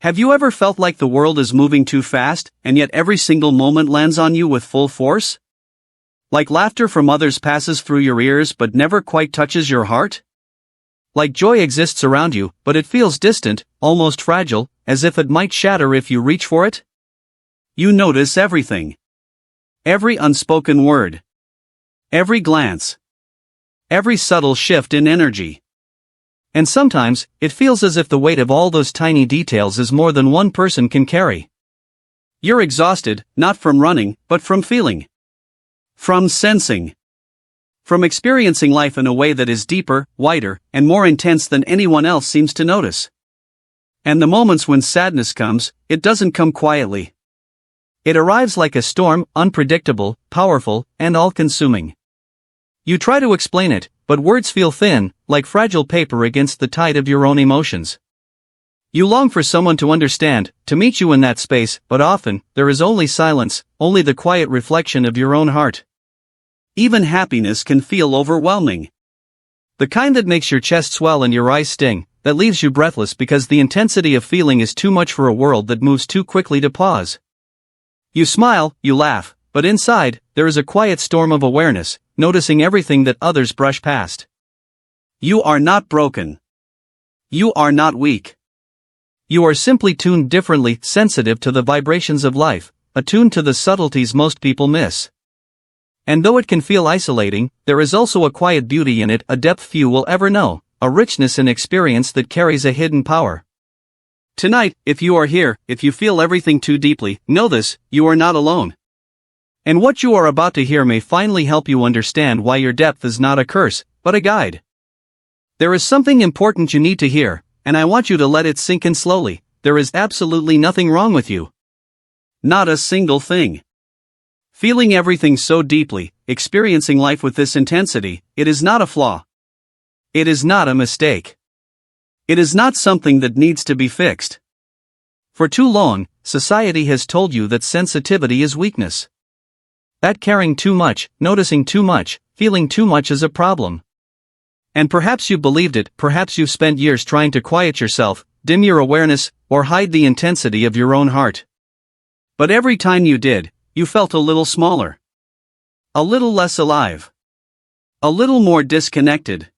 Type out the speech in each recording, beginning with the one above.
Have you ever felt like the world is moving too fast, and yet every single moment lands on you with full force? Like laughter from others passes through your ears but never quite touches your heart? Like joy exists around you, but it feels distant, almost fragile, as if it might shatter if you reach for it? You notice everything. Every unspoken word. Every glance. Every subtle shift in energy. And sometimes, it feels as if the weight of all those tiny details is more than one person can carry. You're exhausted, not from running, but from feeling. From sensing. From experiencing life in a way that is deeper, wider, and more intense than anyone else seems to notice. And the moments when sadness comes, it doesn't come quietly. It arrives like a storm, unpredictable, powerful, and all-consuming. You try to explain it, but words feel thin, like fragile paper against the tide of your own emotions. You long for someone to understand, to meet you in that space, but often, there is only silence, only the quiet reflection of your own heart. Even happiness can feel overwhelming. The kind that makes your chest swell and your eyes sting, that leaves you breathless because the intensity of feeling is too much for a world that moves too quickly to pause. You smile, you laugh, but inside, there is a quiet storm of awareness, noticing everything that others brush past. You are not broken. You are not weak. You are simply tuned differently, sensitive to the vibrations of life, attuned to the subtleties most people miss. And though it can feel isolating, there is also a quiet beauty in it, a depth few will ever know, a richness in experience that carries a hidden power. Tonight, if you are here, if you feel everything too deeply, know this, you are not alone. And what you are about to hear may finally help you understand why your depth is not a curse, but a guide. There is something important you need to hear, and I want you to let it sink in slowly. There is absolutely nothing wrong with you. Not a single thing. Feeling everything so deeply, experiencing life with this intensity, it is not a flaw. It is not a mistake. It is not something that needs to be fixed. For too long, society has told you that sensitivity is weakness. That caring too much, noticing too much, feeling too much is a problem. And perhaps you believed it, perhaps you've spent years trying to quiet yourself, dim your awareness, or hide the intensity of your own heart. But every time you did, you felt a little smaller. A little less alive. A little more disconnected.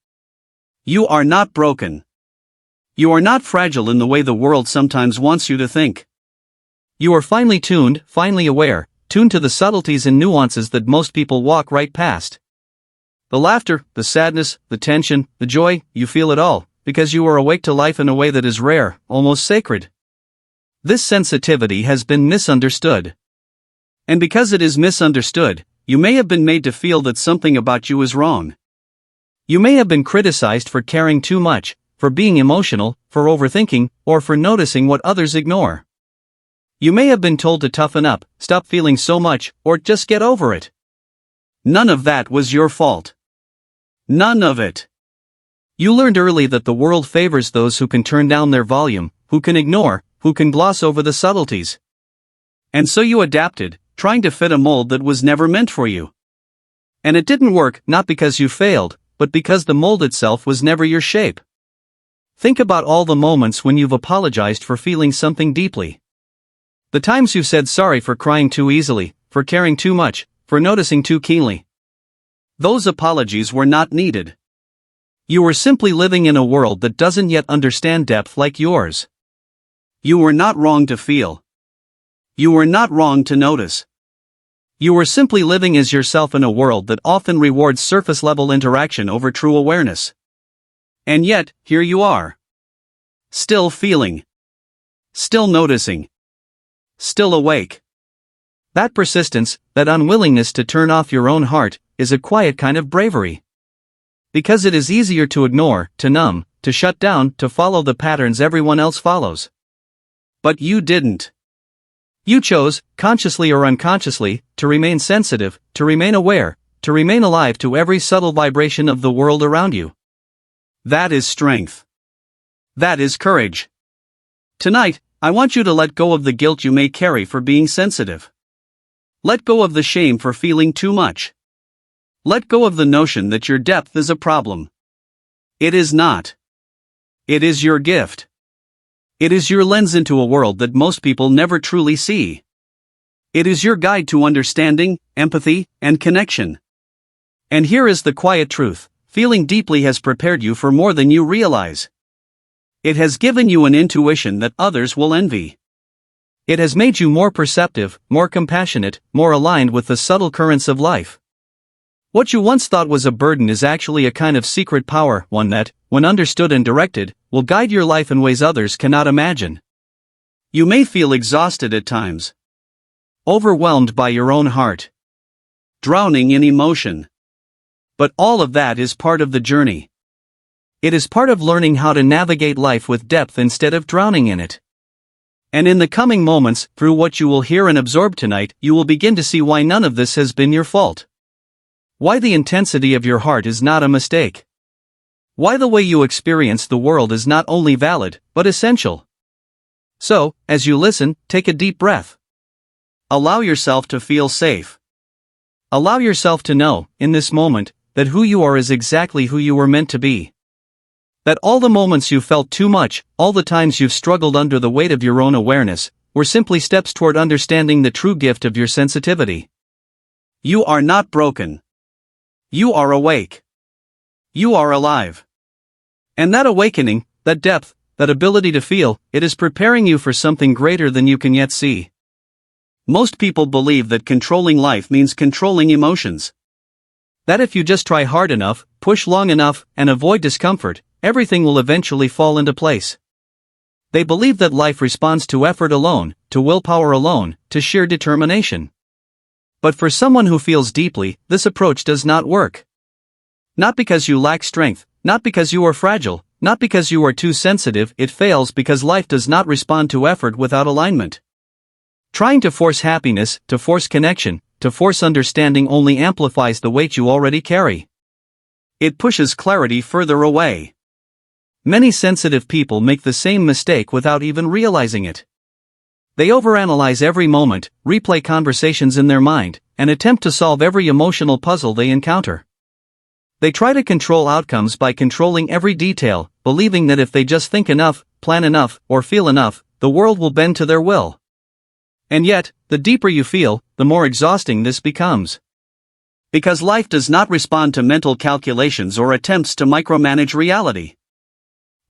You are not broken. You are not fragile in the way the world sometimes wants you to think. You are finely tuned, finally aware, tuned to the subtleties and nuances that most people walk right past. The laughter, the sadness, the tension, the joy, you feel it all, because you are awake to life in a way that is rare, almost sacred. This sensitivity has been misunderstood. And because it is misunderstood, you may have been made to feel that something about you is wrong. You may have been criticized for caring too much, for being emotional, for overthinking, or for noticing what others ignore. You may have been told to toughen up, stop feeling so much, or just get over it. None of that was your fault. None of it. You learned early that the world favors those who can turn down their volume, who can ignore, who can gloss over the subtleties. And so you adapted, trying to fit a mold that was never meant for you. And it didn't work, not because you failed, but because the mold itself was never your shape. Think about all the moments when you've apologized for feeling something deeply. The times you've said sorry for crying too easily, for caring too much, for noticing too keenly. Those apologies were not needed. You were simply living in a world that doesn't yet understand depth like yours. You were not wrong to feel. You were not wrong to notice. You were simply living as yourself in a world that often rewards surface-level interaction over true awareness. And yet, here you are. Still feeling. Still noticing. Still awake. That persistence, that unwillingness to turn off your own heart, is a quiet kind of bravery. Because it is easier to ignore, to numb, to shut down, to follow the patterns everyone else follows. But you didn't. You chose, consciously or unconsciously, to remain sensitive, to remain aware, to remain alive to every subtle vibration of the world around you. That is strength. That is courage. Tonight, I want you to let go of the guilt you may carry for being sensitive. Let go of the shame for feeling too much. Let go of the notion that your depth is a problem. It is not. It is your gift. It is your lens into a world that most people never truly see. It is your guide to understanding, empathy, and connection. And here is the quiet truth: feeling deeply has prepared you for more than you realize. It has given you an intuition that others will envy. It has made you more perceptive, more compassionate, more aligned with the subtle currents of life. What you once thought was a burden is actually a kind of secret power, one that, when understood and directed, will guide your life in ways others cannot imagine. You may feel exhausted at times, overwhelmed by your own heart, drowning in emotion. But all of that is part of the journey. It is part of learning how to navigate life with depth instead of drowning in it. And in the coming moments, through what you will hear and absorb tonight, you will begin to see why none of this has been your fault. Why the intensity of your heart is not a mistake. Why the way you experience the world is not only valid, but essential. So, as you listen, take a deep breath. Allow yourself to feel safe. Allow yourself to know, in this moment, that who you are is exactly who you were meant to be. That all the moments you felt too much, all the times you've struggled under the weight of your own awareness, were simply steps toward understanding the true gift of your sensitivity. You are not broken. You are awake. You are alive. And that awakening, that depth, that ability to feel, it is preparing you for something greater than you can yet see. Most people believe that controlling life means controlling emotions. That if you just try hard enough, push long enough, and avoid discomfort, everything will eventually fall into place. They believe that life responds to effort alone, to willpower alone, to sheer determination. But for someone who feels deeply, this approach does not work. Not because you lack strength, not because you are fragile, not because you are too sensitive, it fails because life does not respond to effort without alignment. Trying to force happiness, to force connection, to force understanding only amplifies the weight you already carry. It pushes clarity further away. Many sensitive people make the same mistake without even realizing it. They overanalyze every moment, replay conversations in their mind, and attempt to solve every emotional puzzle they encounter. They try to control outcomes by controlling every detail, believing that if they just think enough, plan enough, or feel enough, the world will bend to their will. And yet, the deeper you feel, the more exhausting this becomes. Because life does not respond to mental calculations or attempts to micromanage reality.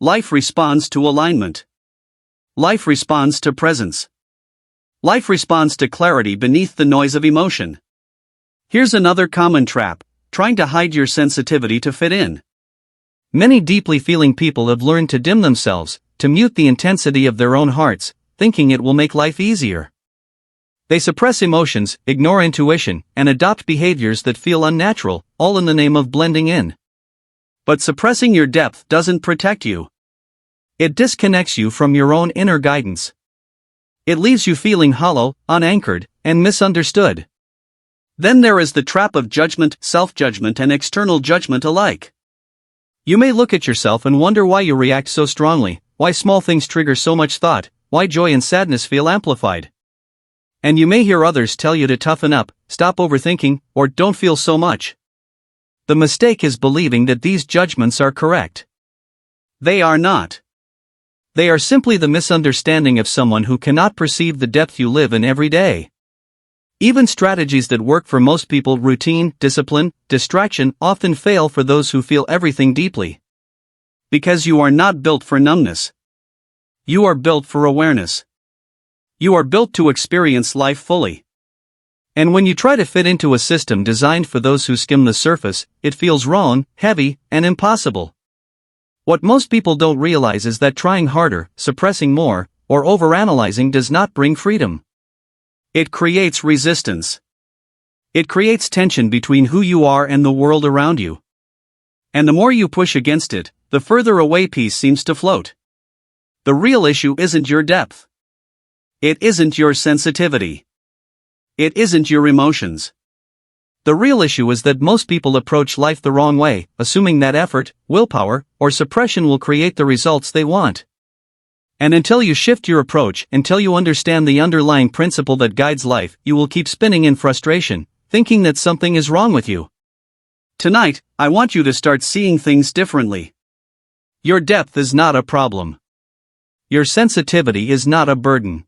Life responds to alignment. Life responds to presence. Life responds to clarity beneath the noise of emotion. Here's another common trap: trying to hide your sensitivity to fit in. Many deeply feeling people have learned to dim themselves, to mute the intensity of their own hearts, thinking it will make life easier. They suppress emotions, ignore intuition, and adopt behaviors that feel unnatural, all in the name of blending in. But suppressing your depth doesn't protect you. It disconnects you from your own inner guidance. It leaves you feeling hollow, unanchored, and misunderstood. Then there is the trap of judgment, self-judgment, and external judgment alike. You may look at yourself and wonder why you react so strongly, why small things trigger so much thought, why joy and sadness feel amplified. And you may hear others tell you to toughen up, stop overthinking, or don't feel so much. The mistake is believing that these judgments are correct. They are not. They are simply the misunderstanding of someone who cannot perceive the depth you live in every day. Even strategies that work for most people, routine, discipline, distraction, often fail for those who feel everything deeply. Because you are not built for numbness. You are built for awareness. You are built to experience life fully. And when you try to fit into a system designed for those who skim the surface, it feels wrong, heavy, and impossible. What most people don't realize is that trying harder, suppressing more, or overanalyzing does not bring freedom. It creates resistance. It creates tension between who you are and the world around you. And the more you push against it, the further away peace seems to float. The real issue isn't your depth. It isn't your sensitivity. It isn't your emotions. The real issue is that most people approach life the wrong way, assuming that effort, willpower, or suppression will create the results they want. And until you shift your approach, until you understand the underlying principle that guides life, you will keep spinning in frustration, thinking that something is wrong with you. Tonight, I want you to start seeing things differently. Your depth is not a problem. Your sensitivity is not a burden.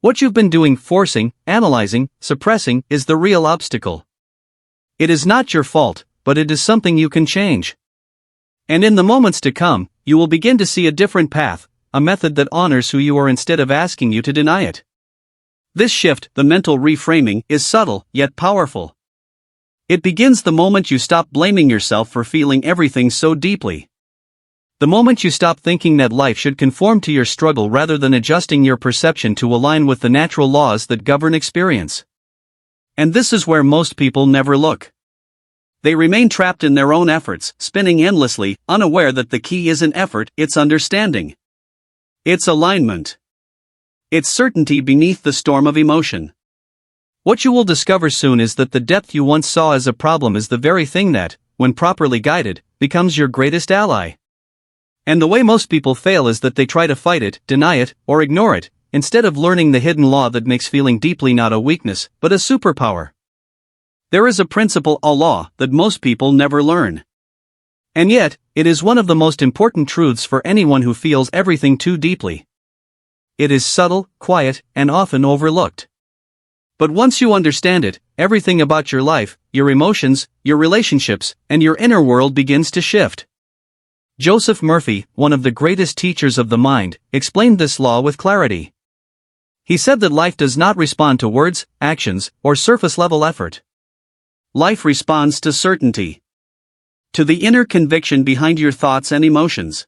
What you've been doing, forcing, analyzing, suppressing, is the real obstacle. It is not your fault, but it is something you can change. And in the moments to come, you will begin to see a different path, a method that honors who you are instead of asking you to deny it. This shift, the mental reframing, is subtle, yet powerful. It begins the moment you stop blaming yourself for feeling everything so deeply. The moment you stop thinking that life should conform to your struggle rather than adjusting your perception to align with the natural laws that govern experience. And this is where most people never look. They remain trapped in their own efforts, spinning endlessly, unaware that the key isn't effort, it's understanding. It's alignment. It's certainty beneath the storm of emotion. What you will discover soon is that the depth you once saw as a problem is the very thing that, when properly guided, becomes your greatest ally. And the way most people fail is that they try to fight it, deny it, or ignore it, instead of learning the hidden law that makes feeling deeply not a weakness, but a superpower. There is a principle, a law, that most people never learn. And yet, it is one of the most important truths for anyone who feels everything too deeply. It is subtle, quiet, and often overlooked. But once you understand it, everything about your life, your emotions, your relationships, and your inner world begins to shift. Joseph Murphy, one of the greatest teachers of the mind, explained this law with clarity. He said that life does not respond to words, actions, or surface-level effort. Life responds to certainty. To the inner conviction behind your thoughts and emotions.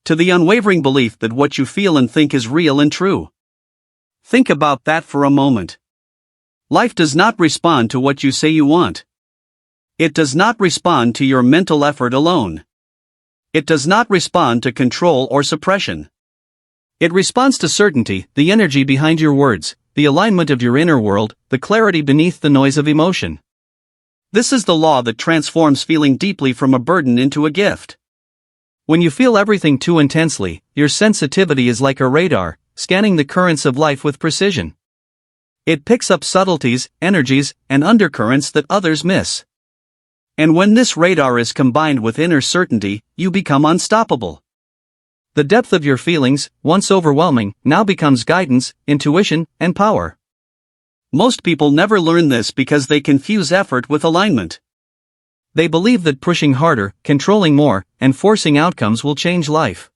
To the unwavering belief that what you feel and think is real and true. Think about that for a moment. Life does not respond to what you say you want. It does not respond to your mental effort alone. It does not respond to control or suppression. It responds to certainty, the energy behind your words, the alignment of your inner world, the clarity beneath the noise of emotion. This is the law that transforms feeling deeply from a burden into a gift. When you feel everything too intensely, your sensitivity is like a radar, scanning the currents of life with precision. It picks up subtleties, energies, and undercurrents that others miss. And when this radar is combined with inner certainty, you become unstoppable. The depth of your feelings, once overwhelming, now becomes guidance, intuition, and power. Most people never learn this because they confuse effort with alignment. They believe that pushing harder, controlling more, and forcing outcomes will change life.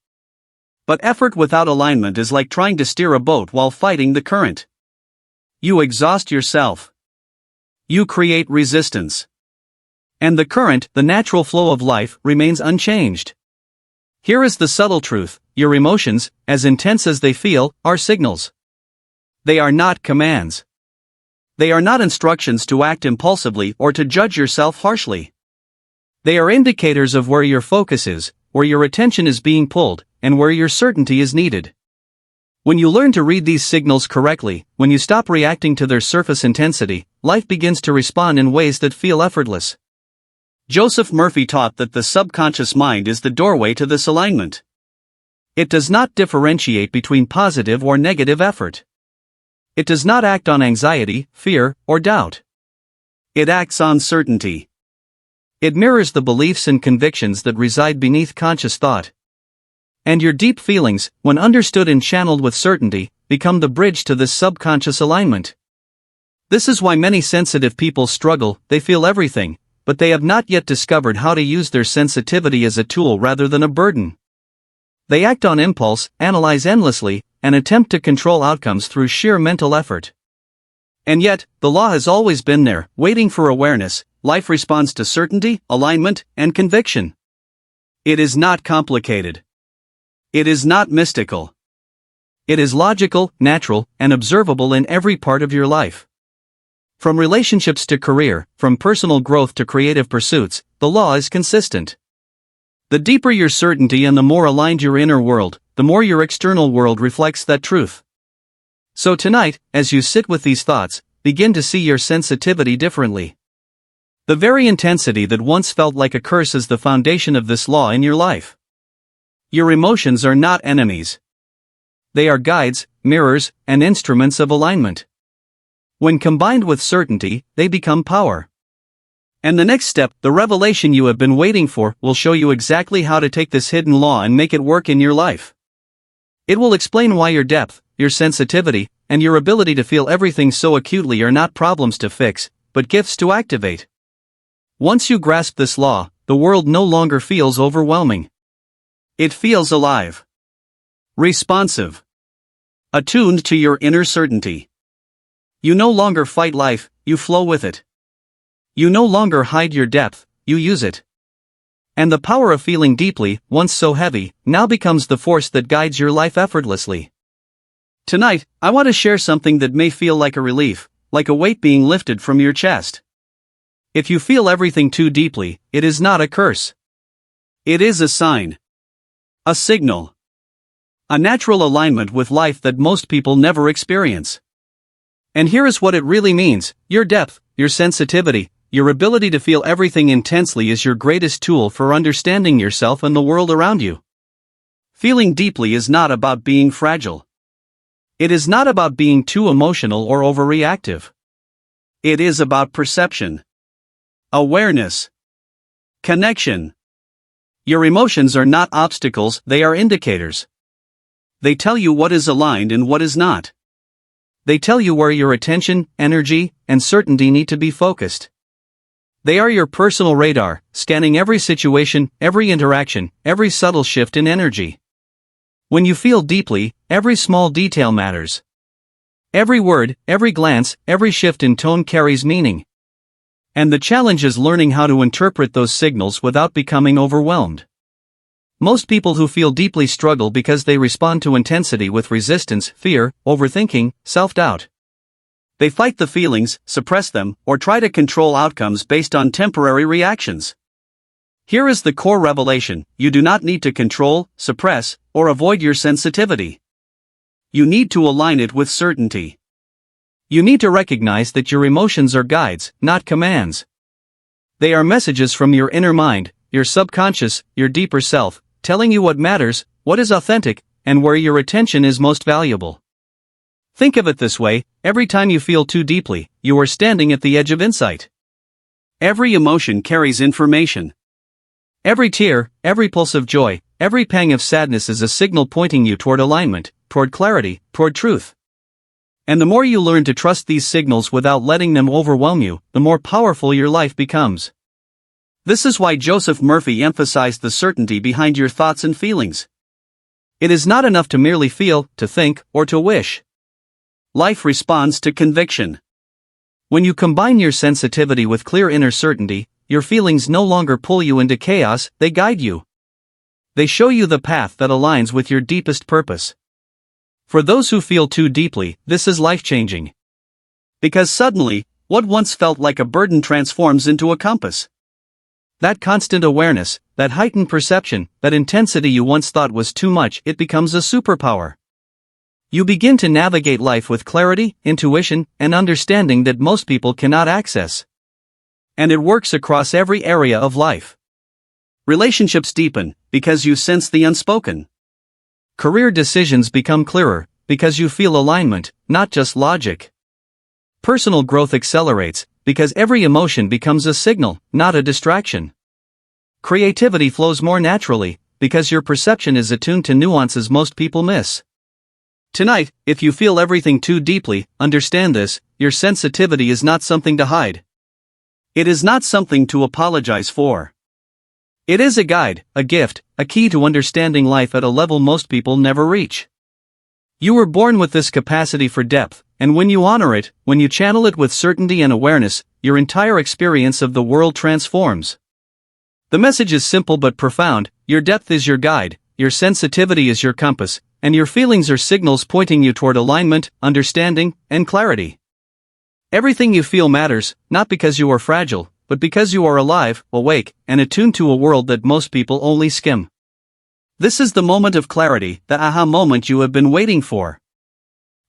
But effort without alignment is like trying to steer a boat while fighting the current. You exhaust yourself. You create resistance. And the current, the natural flow of life, remains unchanged. Here is the subtle truth: your emotions, as intense as they feel, are signals. They are not commands. They are not instructions to act impulsively or to judge yourself harshly. They are indicators of where your focus is, where your attention is being pulled, and where your certainty is needed. When you learn to read these signals correctly, when you stop reacting to their surface intensity, life begins to respond in ways that feel effortless. Joseph Murphy taught that the subconscious mind is the doorway to this alignment. It does not differentiate between positive or negative effort. It does not act on anxiety, fear, or doubt. It acts on certainty. It mirrors the beliefs and convictions that reside beneath conscious thought. And your deep feelings, when understood and channeled with certainty, become the bridge to this subconscious alignment. This is why many sensitive people struggle. They feel everything, but they have not yet discovered how to use their sensitivity as a tool rather than a burden. They act on impulse, analyze endlessly, and attempt to control outcomes through sheer mental effort. And yet, the law has always been there, waiting for awareness. Life responds to certainty, alignment, and conviction. It is not complicated. It is not mystical. It is logical, natural, and observable in every part of your life. From relationships to career, from personal growth to creative pursuits, the law is consistent. The deeper your certainty and the more aligned your inner world, the more your external world reflects that truth. So tonight, as you sit with these thoughts, begin to see your sensitivity differently. The very intensity that once felt like a curse is the foundation of this law in your life. Your emotions are not enemies. They are guides, mirrors, and instruments of alignment. When combined with certainty, they become power. And the next step, the revelation you have been waiting for, will show you exactly how to take this hidden law and make it work in your life. It will explain why your depth, your sensitivity, and your ability to feel everything so acutely are not problems to fix, but gifts to activate. Once you grasp this law, the world no longer feels overwhelming. It feels alive, responsive, attuned to your inner certainty. You no longer fight life, you flow with it. You no longer hide your depth, you use it. And the power of feeling deeply, once so heavy, now becomes the force that guides your life effortlessly. Tonight, I want to share something that may feel like a relief, like a weight being lifted from your chest. If you feel everything too deeply, it is not a curse. It is a sign. A signal. A natural alignment with life that most people never experience. And here is what it really means: your depth, your sensitivity, your ability to feel everything intensely is your greatest tool for understanding yourself and the world around you. Feeling deeply is not about being fragile. It is not about being too emotional or overreactive. It is about perception, awareness, connection. Your emotions are not obstacles, they are indicators. They tell you what is aligned and what is not. They tell you where your attention, energy, and certainty need to be focused. They are your personal radar, scanning every situation, every interaction, every subtle shift in energy. When you feel deeply, every small detail matters. Every word, every glance, every shift in tone carries meaning. And the challenge is learning how to interpret those signals without becoming overwhelmed. Most people who feel deeply struggle because they respond to intensity with resistance, fear, overthinking, self-doubt. They fight the feelings, suppress them, or try to control outcomes based on temporary reactions. Here is the core revelation: you do not need to control, suppress, or avoid your sensitivity. You need to align it with certainty. You need to recognize that your emotions are guides, not commands. They are messages from your inner mind, your subconscious, your deeper self, telling you what matters, what is authentic, and where your attention is most valuable. Think of it this way: every time you feel too deeply, you are standing at the edge of insight. Every emotion carries information. Every tear, every pulse of joy, every pang of sadness is a signal pointing you toward alignment, toward clarity, toward truth. And the more you learn to trust these signals without letting them overwhelm you, the more powerful your life becomes. This is why Joseph Murphy emphasized the certainty behind your thoughts and feelings. It is not enough to merely feel, to think, or to wish. Life responds to conviction. When you combine your sensitivity with clear inner certainty, your feelings no longer pull you into chaos, they guide you. They show you the path that aligns with your deepest purpose. For those who feel too deeply, this is life-changing. Because suddenly, what once felt like a burden transforms into a compass. That constant awareness, that heightened perception, that intensity you once thought was too much, it becomes a superpower. You begin to navigate life with clarity, intuition, and understanding that most people cannot access. And it works across every area of life. Relationships deepen, because you sense the unspoken. Career decisions become clearer, because you feel alignment, not just logic. Personal growth accelerates, because every emotion becomes a signal, not a distraction. Creativity flows more naturally, because your perception is attuned to nuances most people miss. Tonight, if you feel everything too deeply, understand this: your sensitivity is not something to hide. It is not something to apologize for. It is a guide, a gift, a key to understanding life at a level most people never reach. You were born with this capacity for depth, and when you honor it, when you channel it with certainty and awareness, your entire experience of the world transforms. The message is simple but profound: your depth is your guide, your sensitivity is your compass, and your feelings are signals pointing you toward alignment, understanding, and clarity. Everything you feel matters, not because you are fragile, but because you are alive, awake, and attuned to a world that most people only skim. This is the moment of clarity, the aha moment you have been waiting for.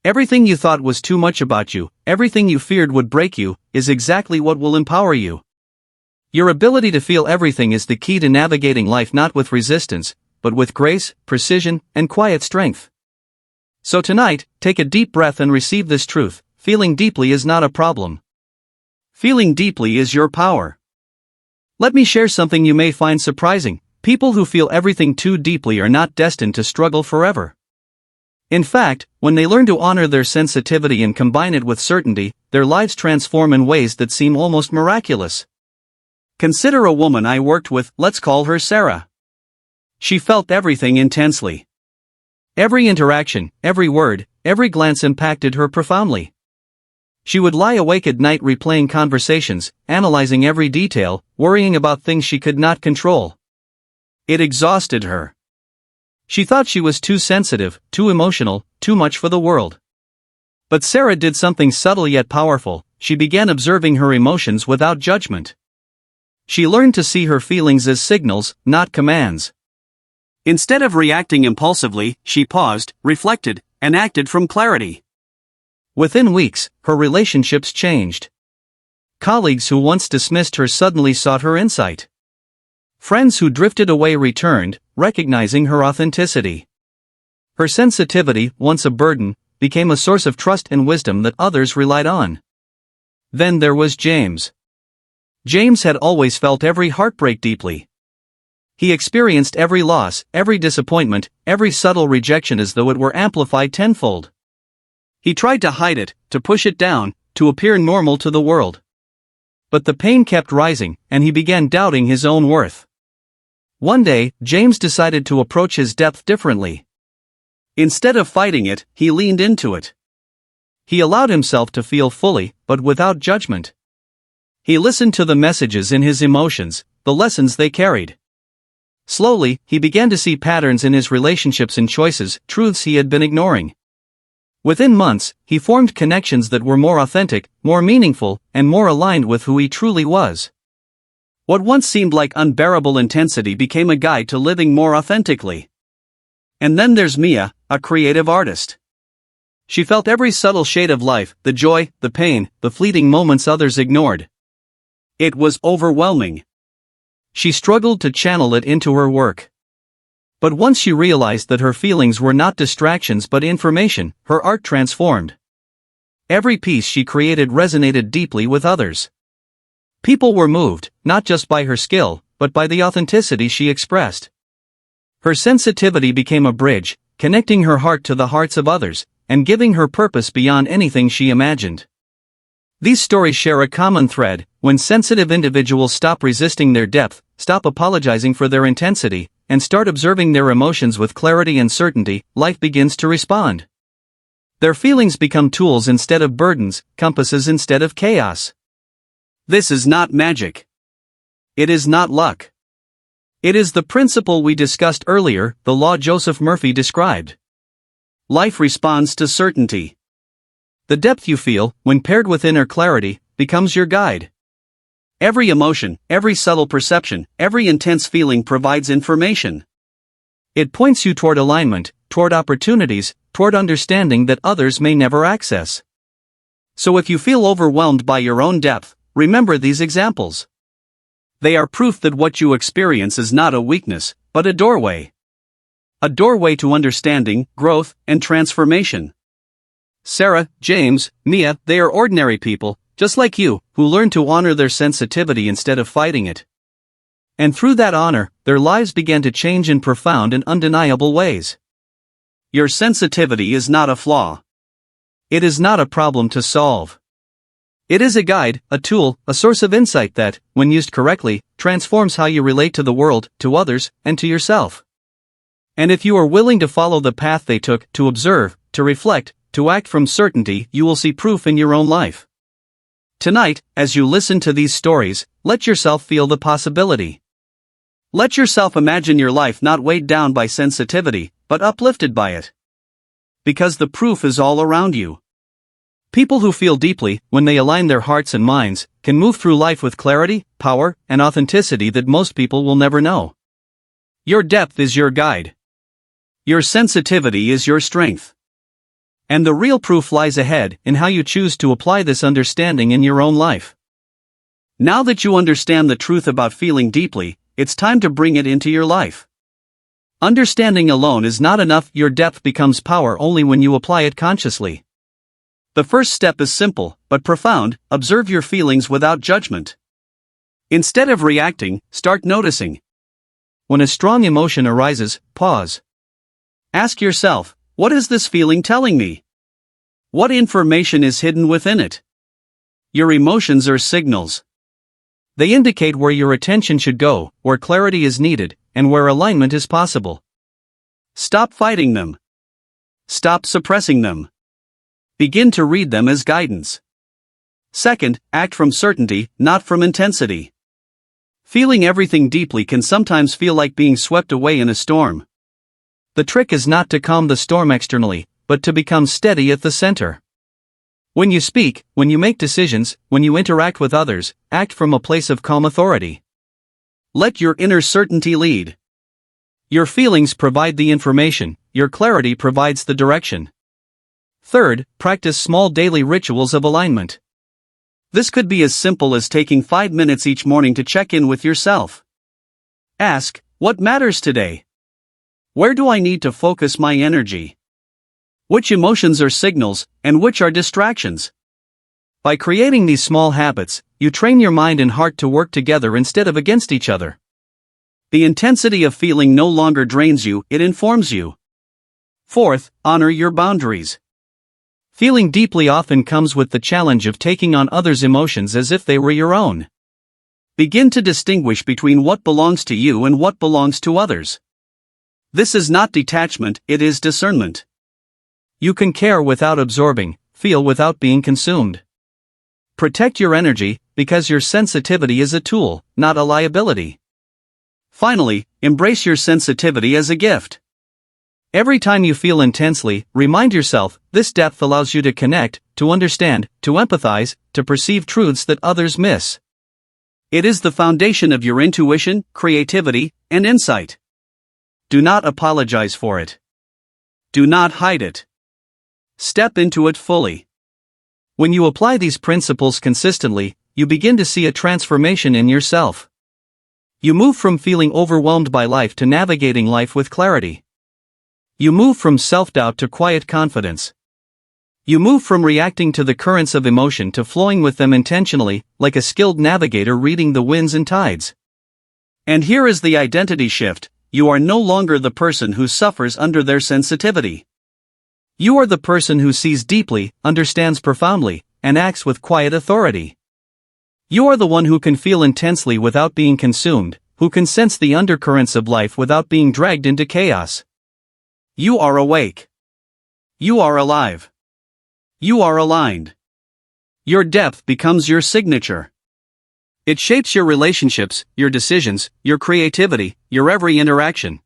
Everything you thought was too much about you, everything you feared would break you, is exactly what will empower you. Your ability to feel everything is the key to navigating life, not with resistance, but with grace, precision, and quiet strength. So tonight, take a deep breath and receive this truth: feeling deeply is not a problem. Feeling deeply is your power. Let me share something you may find surprising: people who feel everything too deeply are not destined to struggle forever. In fact, when they learn to honor their sensitivity and combine it with certainty, their lives transform in ways that seem almost miraculous. Consider a woman I worked with, let's call her Sarah. She felt everything intensely. Every interaction, every word, every glance impacted her profoundly. She would lie awake at night replaying conversations, analyzing every detail, worrying about things she could not control. It exhausted her. She thought she was too sensitive, too emotional, too much for the world. But Sarah did something subtle yet powerful. She began observing her emotions without judgment. She learned to see her feelings as signals, not commands. Instead of reacting impulsively, she paused, reflected, and acted from clarity. Within weeks, her relationships changed. Colleagues who once dismissed her suddenly sought her insight. Friends who drifted away returned, recognizing her authenticity. Her sensitivity, once a burden, became a source of trust and wisdom that others relied on. Then there was James. James had always felt every heartbreak deeply. He experienced every loss, every disappointment, every subtle rejection as though it were amplified tenfold. He tried to hide it, to push it down, to appear normal to the world. But the pain kept rising, and he began doubting his own worth. One day, James decided to approach his depth differently. Instead of fighting it, he leaned into it. He allowed himself to feel fully, but without judgment. He listened to the messages in his emotions, the lessons they carried. Slowly, he began to see patterns in his relationships and choices, truths he had been ignoring. Within months, he formed connections that were more authentic, more meaningful, and more aligned with who he truly was. What once seemed like unbearable intensity became a guide to living more authentically. And then there's Mia, a creative artist. She felt every subtle shade of life, the joy, the pain, the fleeting moments others ignored. It was overwhelming. She struggled to channel it into her work. But once she realized that her feelings were not distractions but information, her art transformed. Every piece she created resonated deeply with others. People were moved, not just by her skill, but by the authenticity she expressed. Her sensitivity became a bridge, connecting her heart to the hearts of others, and giving her purpose beyond anything she imagined. These stories share a common thread: when sensitive individuals stop resisting their depth, stop apologizing for their intensity, and start observing their emotions with clarity and certainty, life begins to respond. Their feelings become tools instead of burdens, compasses instead of chaos. This is not magic. It is not luck. It is the principle we discussed earlier, the law Joseph Murphy described. Life responds to certainty. The depth you feel, when paired with inner clarity, becomes your guide. Every emotion, every subtle perception, every intense feeling provides information. It points you toward alignment, toward opportunities, toward understanding that others may never access. So if you feel overwhelmed by your own depth, remember these examples. They are proof that what you experience is not a weakness, but a doorway. A doorway to understanding, growth, and transformation. Sarah, James, Mia, they are ordinary people, just like you, who learn to honor their sensitivity instead of fighting it. And through that honor, their lives began to change in profound and undeniable ways. Your sensitivity is not a flaw. It is not a problem to solve. It is a guide, a tool, a source of insight that, when used correctly, transforms how you relate to the world, to others, and to yourself. And if you are willing to follow the path they took, to observe, to reflect, to act from certainty, you will see proof in your own life. Tonight, as you listen to these stories, let yourself feel the possibility. Let yourself imagine your life not weighed down by sensitivity, but uplifted by it. Because the proof is all around you. People who feel deeply, when they align their hearts and minds, can move through life with clarity, power, and authenticity that most people will never know. Your depth is your guide. Your sensitivity is your strength. And the real proof lies ahead, in how you choose to apply this understanding in your own life. Now that you understand the truth about feeling deeply, it's time to bring it into your life. Understanding alone is not enough. Your depth becomes power only when you apply it consciously. The first step is simple, but profound: observe your feelings without judgment. Instead of reacting, start noticing. When a strong emotion arises, pause. Ask yourself, What is this feeling telling me? What information is hidden within it? Your emotions are signals. They indicate where your attention should go, where clarity is needed, and where alignment is possible. Stop fighting them. Stop suppressing them. Begin to read them as guidance. Second, act from certainty, not from intensity. Feeling everything deeply can sometimes feel like being swept away in a storm. The trick is not to calm the storm externally, but to become steady at the center. When you speak, when you make decisions, when you interact with others, act from a place of calm authority. Let your inner certainty lead. Your feelings provide the information, your clarity provides the direction. Third, practice small daily rituals of alignment. This could be as simple as taking 5 minutes each morning to check in with yourself. Ask, what matters today? Where do I need to focus my energy? Which emotions are signals, and which are distractions? By creating these small habits, you train your mind and heart to work together instead of against each other. The intensity of feeling no longer drains you, it informs you. Fourth, honor your boundaries. Feeling deeply often comes with the challenge of taking on others' emotions as if they were your own. Begin to distinguish between what belongs to you and what belongs to others. This is not detachment, it is discernment. You can care without absorbing, feel without being consumed. Protect your energy, because your sensitivity is a tool, not a liability. Finally, embrace your sensitivity as a gift. Every time you feel intensely, remind yourself, this depth allows you to connect, to understand, to empathize, to perceive truths that others miss. It is the foundation of your intuition, creativity, and insight. Do not apologize for it. Do not hide it. Step into it fully. When you apply these principles consistently, you begin to see a transformation in yourself. You move from feeling overwhelmed by life to navigating life with clarity. You move from self-doubt to quiet confidence. You move from reacting to the currents of emotion to flowing with them intentionally, like a skilled navigator reading the winds and tides. And here is the identity shift: you are no longer the person who suffers under their sensitivity. You are the person who sees deeply, understands profoundly, and acts with quiet authority. You are the one who can feel intensely without being consumed, who can sense the undercurrents of life without being dragged into chaos. You are awake. You are alive. You are aligned. Your depth becomes your signature. It shapes your relationships, your decisions, your creativity, your every interaction.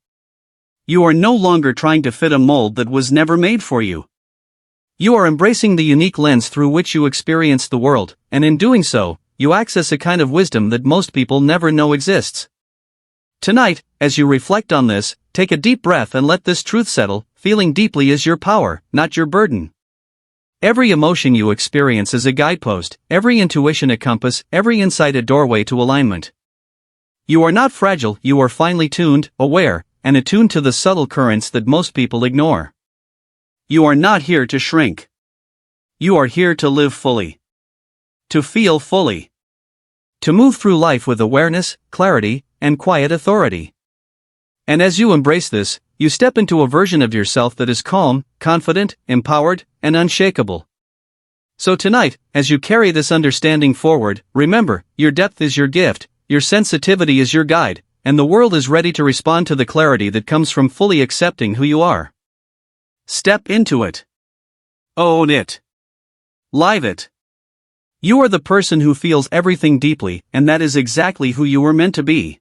You are no longer trying to fit a mold that was never made for you. You are embracing the unique lens through which you experience the world, and in doing so, you access a kind of wisdom that most people never know exists. Tonight, as you reflect on this, take a deep breath and let this truth settle: feeling deeply is your power, not your burden. Every emotion you experience is a guidepost, every intuition a compass, every insight a doorway to alignment. You are not fragile, you are finely tuned, aware, and attuned to the subtle currents that most people ignore. You are not here to shrink. You are here to live fully. To feel fully. To move through life with awareness, clarity, and quiet authority. And as you embrace this, you step into a version of yourself that is calm, confident, empowered, and unshakable. So tonight, as you carry this understanding forward, remember, your depth is your gift, your sensitivity is your guide, and the world is ready to respond to the clarity that comes from fully accepting who you are. Step into it. Own it. Live it. You are the person who feels everything deeply, and that is exactly who you were meant to be.